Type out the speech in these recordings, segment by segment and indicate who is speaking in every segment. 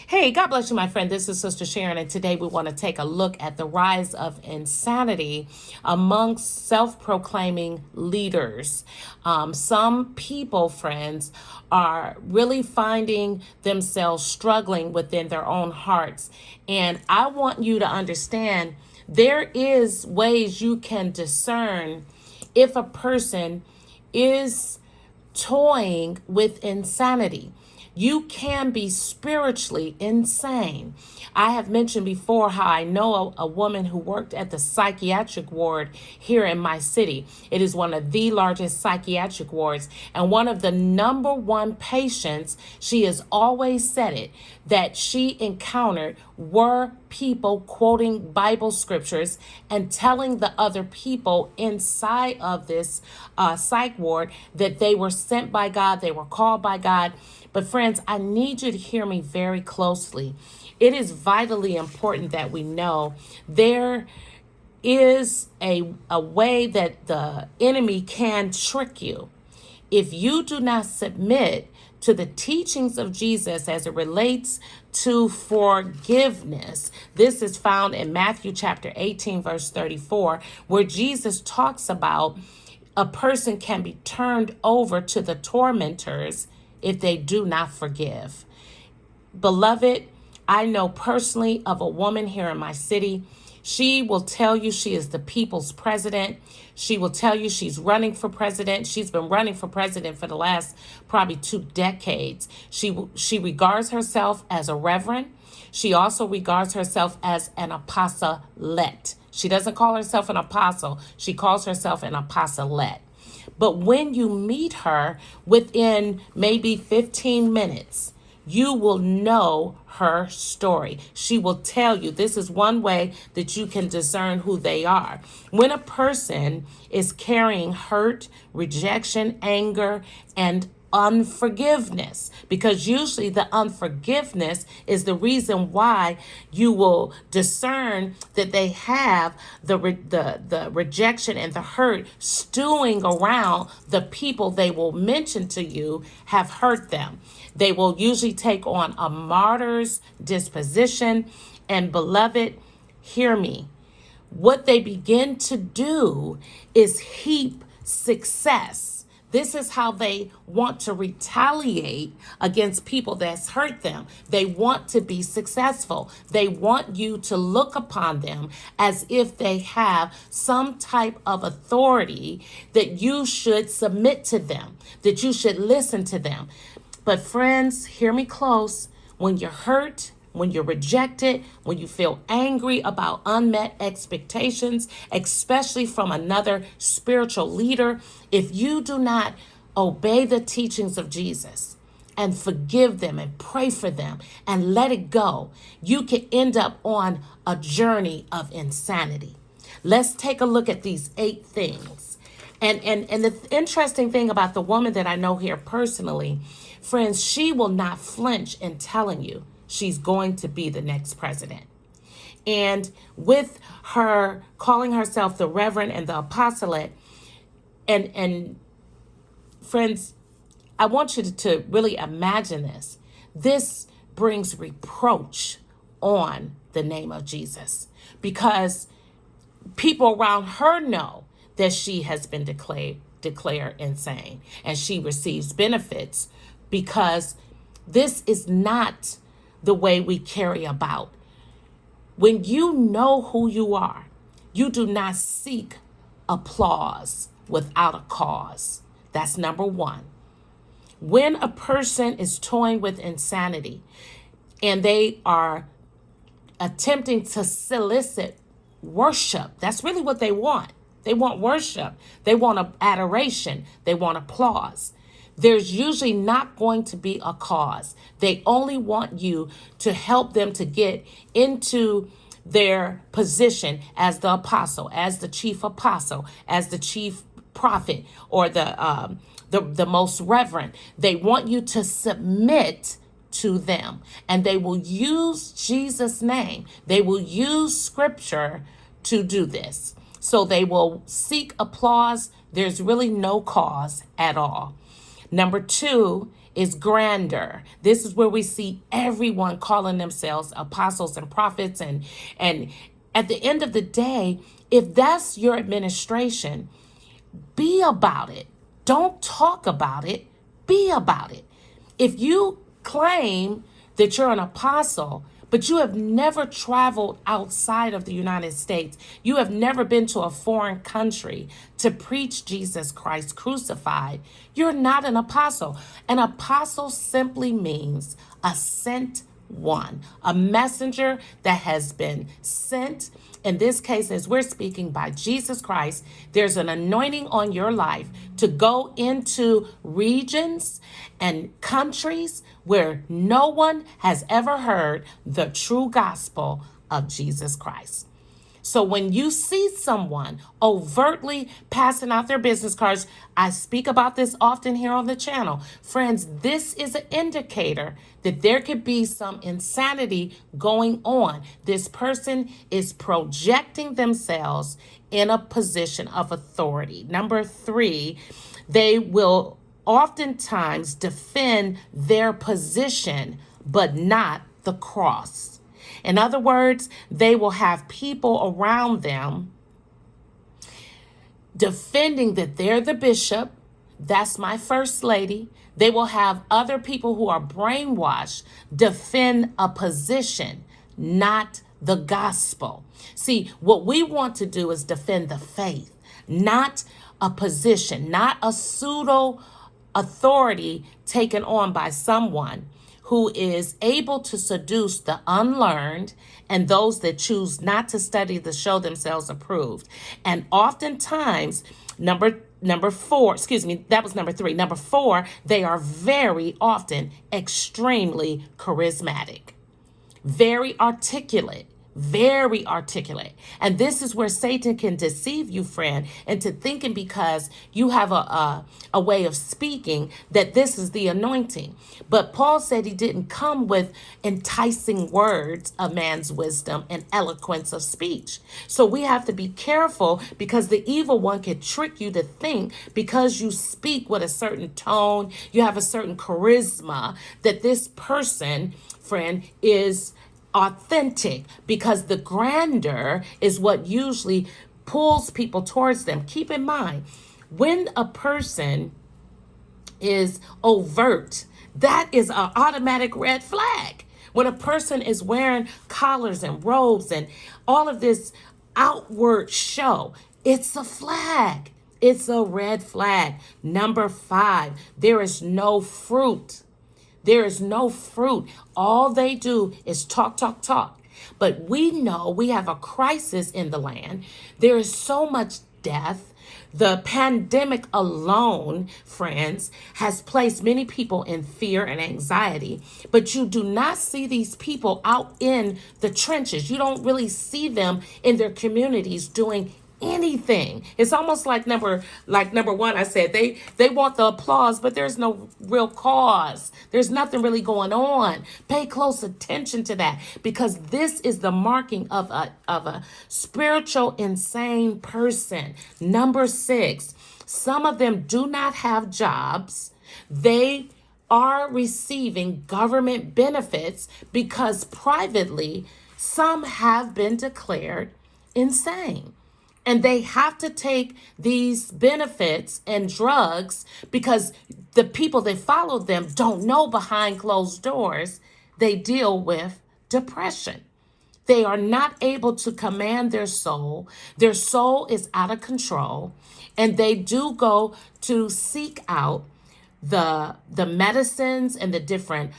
Speaker 1: Hey, God bless you, my friend. This is Sister Sharon, and today we want to take a look at the rise of insanity amongst self-proclaiming leaders. Some people, friends, are really finding themselves struggling within their own hearts. And I want you to understand there is ways you can discern if a person is toying with insanity. You can be spiritually insane. I have mentioned before how I know a woman who worked at the psychiatric ward here in my city. It is one of the largest psychiatric wards. And one of the number one patients, she has always said it, that she encountered were people quoting Bible scriptures and telling the other people inside of this psych ward that they were sent by God, they were called by God. But friends, I need you to hear me very closely. It is vitally important that we know there is a way that the enemy can trick you. If you do not submit to the teachings of Jesus as it relates to forgiveness, this is found in Matthew chapter 18, verse 34, where Jesus talks about a person can be turned over to the tormentors if they do not forgive. Beloved, I know personally of a woman here in my city. She will tell you she is the people's president. She will tell you she's running for president. She's been running for president for the last probably 2 decades. She regards herself as a reverend. She also regards herself as an apostolette. She doesn't call herself an apostle. She calls herself an apostolette. But when you meet her within maybe 15 minutes, you will know her story. She will tell you. This is one way that you can discern who they are. When a person is carrying hurt, rejection, anger, and unforgiveness, because usually the unforgiveness is the reason why you will discern that they have the rejection and the hurt stewing around the people they will mention to you have hurt them. They will usually take on a martyr's disposition. And beloved, hear me. What they begin to do is heap success. This is how they want to retaliate against people that's hurt them. They want to be successful. They want you to look upon them as if they have some type of authority that you should submit to them, that you should listen to them. But friends, hear me close. When you're hurt, when you're rejected, when you feel angry about unmet expectations, especially from another spiritual leader, if you do not obey the teachings of Jesus and forgive them and pray for them and let it go, you can end up on a journey of insanity. Let's take a look at these 8 things. And the interesting thing about the woman that I know here personally, friends, she will not flinch in telling you she's going to be the next president. And with her calling herself the Reverend and the Apostolate, and friends, I want you to really imagine this. This brings reproach on the name of Jesus because people around her know that she has been declared insane and she receives benefits because this is not the way we carry about. When you know who you are, you do not seek applause without a cause. That's number 1. When a person is toying with insanity and they are attempting to solicit worship, that's really what they want. They want worship. They want adoration. They want applause. There's usually not going to be a cause. They only want you to help them to get into their position as the apostle, as the chief apostle, as the chief prophet, or the most reverend. They want you to submit to them, and they will use Jesus' name. They will use scripture to do this. So they will seek applause. There's really no cause at all. Number 2 is grander. This is where we see everyone calling themselves apostles and prophets. And at the end of the day, if that's your administration, be about it. Don't talk about it. Be about it. If you claim that you're an apostle, but you have never traveled outside of the United States, you have never been to a foreign country to preach Jesus Christ crucified, you're not an apostle. An apostle simply means a sent one, a messenger that has been sent. In this case, as we're speaking by Jesus Christ, there's an anointing on your life to go into regions and countries where no one has ever heard the true gospel of Jesus Christ. So when you see someone overtly passing out their business cards, I speak about this often here on the channel. Friends, this is an indicator that there could be some insanity going on. This person is projecting themselves in a position of authority. Number 3, they will oftentimes defend their position, but not the cross. In other words, they will have people around them defending that they're the bishop. That's my first lady. They will have other people who are brainwashed defend a position, not the gospel. See, what we want to do is defend the faith, not a position, not a pseudo authority taken on by someone who is able to seduce the unlearned and those that choose not to study to show themselves approved. And oftentimes, number 4, that was number 3. Number 4, they are very often extremely charismatic, very articulate. Very articulate. And this is where Satan can deceive you, friend, into thinking because you have a way of speaking that this is the anointing. But Paul said he didn't come with enticing words of man's wisdom and eloquence of speech. So we have to be careful because the evil one can trick you to think because you speak with a certain tone, you have a certain charisma, that this person, friend, is authentic, because the grandeur is what usually pulls people towards them. Keep in mind, when a person is overt, that is an automatic red flag. When a person is wearing collars and robes and all of this outward show, it's a flag. It's a red flag. Number 5, there is no fruit. There is no fruit. All they do is talk, talk, talk. But we know we have a crisis in the land. There is so much death. The pandemic alone, friends, has placed many people in fear and anxiety. But you do not see these people out in the trenches. You don't really see them in their communities doing anything. It's almost like number 1, I said they want the applause, but there's no real cause. There's nothing really going on. Pay close attention to that, because this is the marking of a spiritual insane person. Number 6, some of them do not have jobs. They are receiving government benefits because privately some have been declared insane. And they have to take these benefits and drugs because the people that follow them don't know behind closed doors they deal with depression. They are not able to command their soul. Their soul is out of control. And they do go to seek out the medicines and the different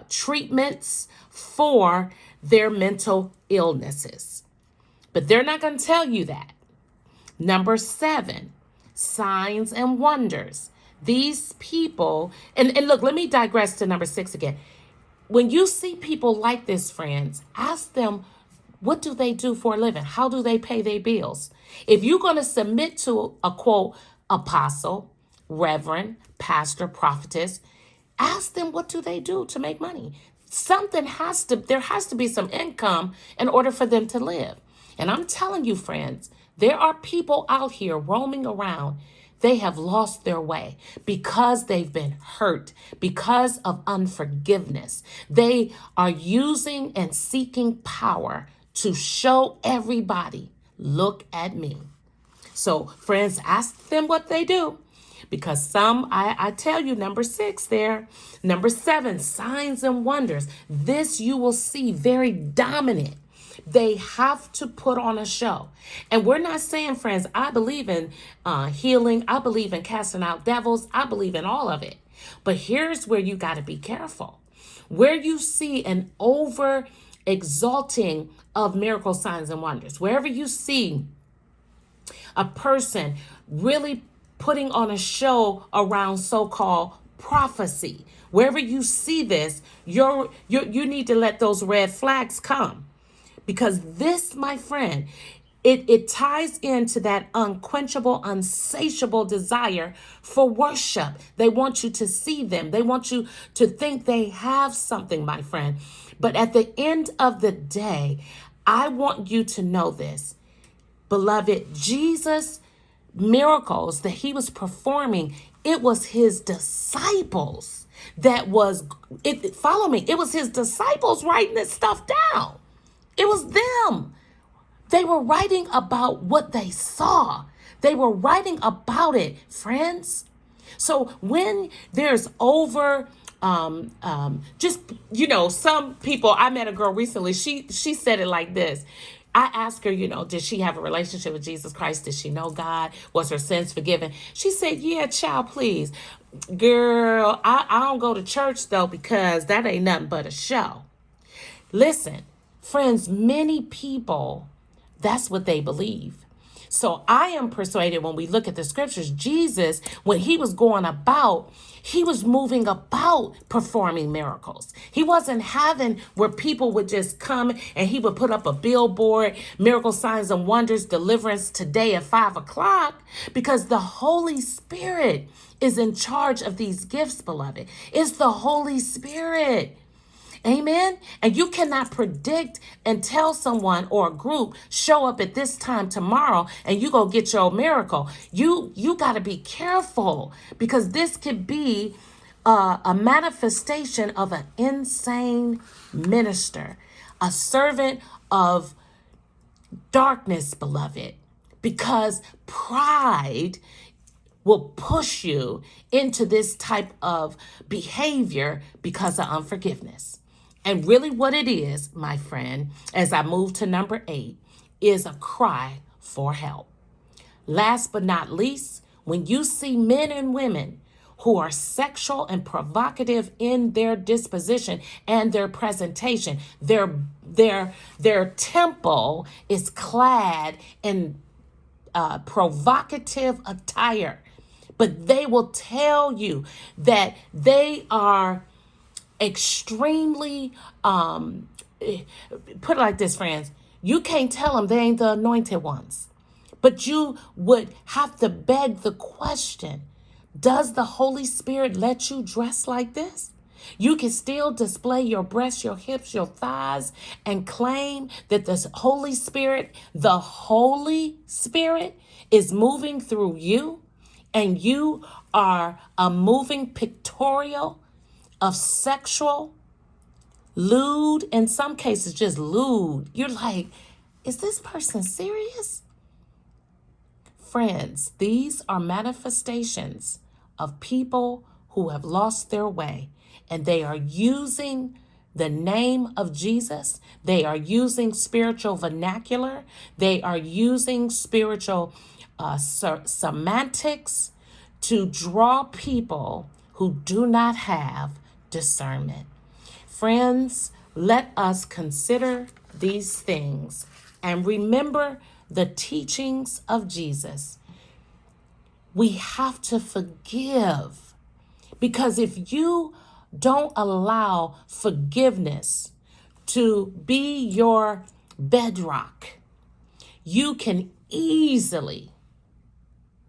Speaker 1: treatments for their mental illnesses. But they're not going to tell you that. Number 7, signs and wonders. These people, and look, let me digress to number 6 again. When you see people like this, friends, ask them, what do they do for a living? How do they pay their bills? If you're going to submit to a, quote, apostle, reverend, pastor, prophetess, ask them, what do they do to make money? There has to be some income in order for them to live. And I'm telling you, friends, there are people out here roaming around They have lost their way because they've been hurt, because of unforgiveness. They are using and seeking power to show everybody, look at me. So, friends, ask them what they do. Because some, I tell you, number 6 there. Number 7, signs and wonders. This you will see very dominant. They have to put on a show. And we're not saying, friends, I believe in healing. I believe in casting out devils. I believe in all of it. But here's where you got to be careful. Where you see an over exalting of miracle signs and wonders, wherever you see a person really putting on a show around so-called prophecy, wherever you see this, you need to let those red flags come. Because this, my friend, it ties into that unquenchable, unsatiable desire for worship. They want you to see them. They want you to think they have something, my friend. But at the end of the day, I want you to know this. Beloved, Jesus' miracles that he was performing, it was his disciples follow me. It was his disciples writing this stuff down. It was them. They were writing about what they saw. They were writing about it, friends. So when there's over some people, I met a girl recently, she said it like this. I asked her, did she have a relationship with Jesus Christ? Did she know God? Was her sins forgiven? She said, yeah, child, please. Girl, I don't go to church though, because that ain't nothing but a show. Listen, friends, many people, that's what they believe. So I am persuaded when we look at the scriptures, Jesus, when he was going about, he was moving about performing miracles. He wasn't having where people would just come and he would put up a billboard, miracle signs and wonders, deliverance today at 5:00, because the Holy Spirit is in charge of these gifts, beloved. It's the Holy Spirit. Amen. And you cannot predict and tell someone or a group, show up at this time tomorrow and you go get your miracle. You got to be careful, because this could be a manifestation of an insane minister, a servant of darkness, beloved, because pride will push you into this type of behavior because of unforgiveness. And really what it is, my friend, as I move to number 8, is a cry for help. Last but not least, when you see men and women who are sexual and provocative in their disposition and their presentation, their temple is clad in provocative attire, but they will tell you that they are extremely, put it like this, friends, you can't tell them they ain't the anointed ones, but you would have to beg the question, does the Holy Spirit let you dress like this? You can still display your breasts, your hips, your thighs, and claim that the Holy Spirit is moving through you, and you are a moving pictorial of sexual, lewd, in some cases just lewd. You're like, is this person serious? Friends, these are manifestations of people who have lost their way, and they are using the name of Jesus. They are using spiritual vernacular. They are using spiritual semantics to draw people who do not have discernment. Friends, let us consider these things and remember the teachings of Jesus. We have to forgive, because if you don't allow forgiveness to be your bedrock, you can easily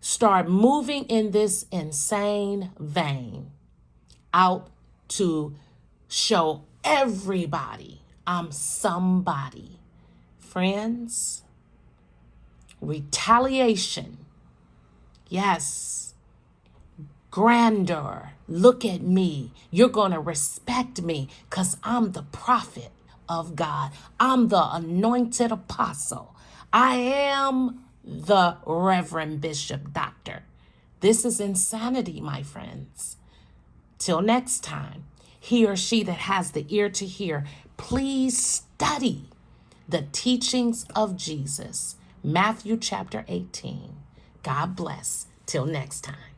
Speaker 1: start moving in this insane vein out to show everybody I'm somebody. Friends, retaliation Yes. Grandeur. Look at me. You're going to respect me because I'm the prophet of God. I'm the anointed apostle. I am the Reverend Bishop Doctor. This is insanity, my friends. Till next time, he or she that has the ear to hear, please study the teachings of Jesus. Matthew chapter 18. God bless. Till next time.